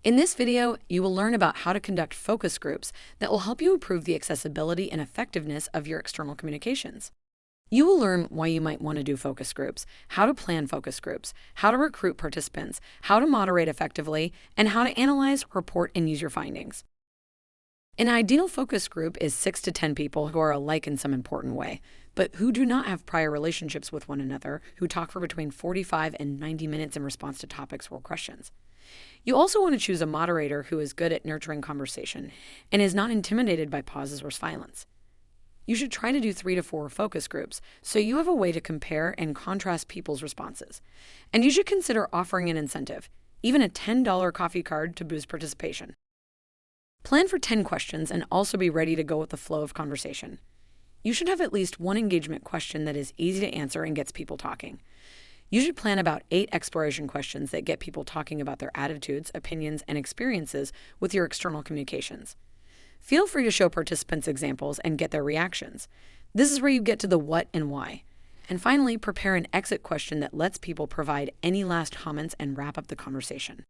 In this video, you will learn about how to conduct focus groups that will help you improve the accessibility and effectiveness of your external communications. You will learn why you might want to do focus groups, how to plan focus groups, how to recruit participants, how to moderate effectively, and how to analyze, report, and use your findings. An ideal focus group is 6 to 10 people who are alike in some important way, but who do not have prior relationships with one another, who talk for between 45 and 90 minutes in response to topics or questions. You also want to choose a moderator who is good at nurturing conversation and is not intimidated by pauses or silence. You should try to do 3 to 4 focus groups so you have a way to compare and contrast people's responses. And you should consider offering an incentive, even a $10 coffee card to boost participation. Plan for 10 questions and also be ready to go with the flow of conversation. You should have at least one engagement question that is easy to answer and gets people talking. You should plan about 8 exploration questions that get people talking about their attitudes, opinions, and experiences with your external communications. Feel free to show participants examples and get their reactions. This is where you get to the what and why. And finally, prepare an exit question that lets people provide any last comments and wrap up the conversation.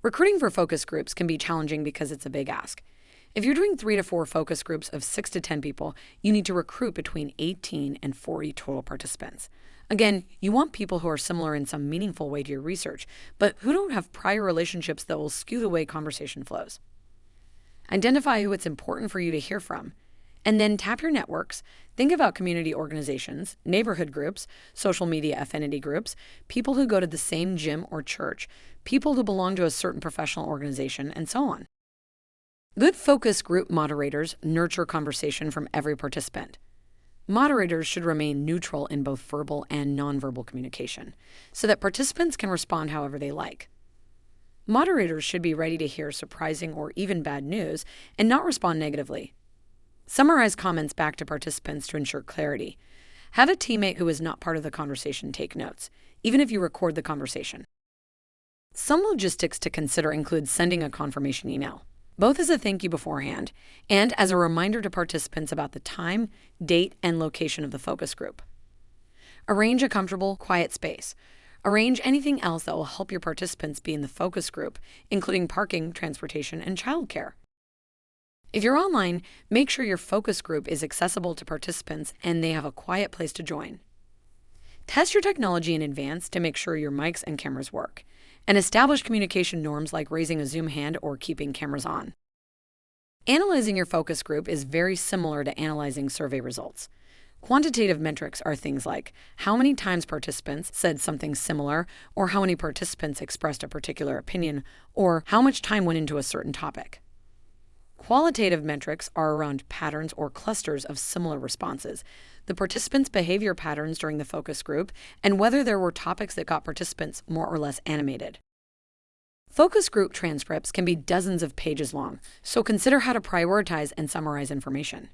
Recruiting for focus groups can be challenging because it's a big ask. If you're doing 3 to 4 focus groups of 6 to 10 people, you need to recruit between 18 and 40 total participants. Again, you want people who are similar in some meaningful way to your research, but who don't have prior relationships that will skew the way conversation flows. Identify who it's important for you to hear from, and then tap your networks. Think about community organizations, neighborhood groups, social media affinity groups, people who go to the same gym or church, people who belong to a certain professional organization, and so on. Good focus group moderators nurture conversation from every participant. Moderators should remain neutral in both verbal and nonverbal communication, so that participants can respond however they like. Moderators should be ready to hear surprising or even bad news and not respond negatively. Summarize comments back to participants to ensure clarity. Have a teammate who is not part of the conversation take notes, even if you record the conversation. Some logistics to consider include sending a confirmation email, both as a thank you beforehand and as a reminder to participants about the time, date, and location of the focus group. Arrange a comfortable, quiet space. Arrange anything else that will help your participants be in the focus group, including parking, transportation, and childcare. If you're online, make sure your focus group is accessible to participants and they have a quiet place to join. Test your technology in advance to make sure your mics and cameras work, and establish communication norms like raising a Zoom hand or keeping cameras on. Analyzing your focus group is very similar to analyzing survey results. Quantitative metrics are things like how many times participants said something similar, or how many participants expressed a particular opinion, or how much time went into a certain topic. Qualitative metrics are around patterns or clusters of similar responses, the participants' behavior patterns during the focus group, and whether there were topics that got participants more or less animated. Focus group transcripts can be dozens of pages long, so consider how to prioritize and summarize information.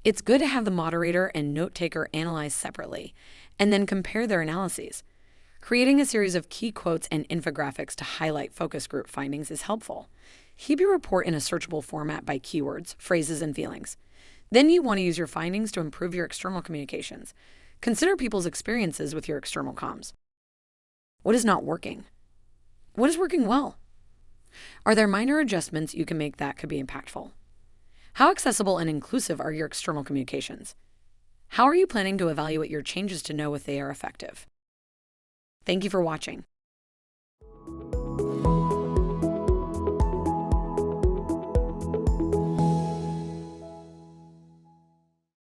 It's good to have the moderator and note-taker analyze separately, and then compare their analyses. Creating a series of key quotes and infographics to highlight focus group findings is helpful. Keep your report in a searchable format by keywords, phrases, and feelings. Then you want to use your findings to improve your external communications. Consider people's experiences with your external comms. What is not working? What is working well? Are there minor adjustments you can make that could be impactful? How accessible and inclusive are your external communications? How are you planning to evaluate your changes to know if they are effective? Thank you for watching.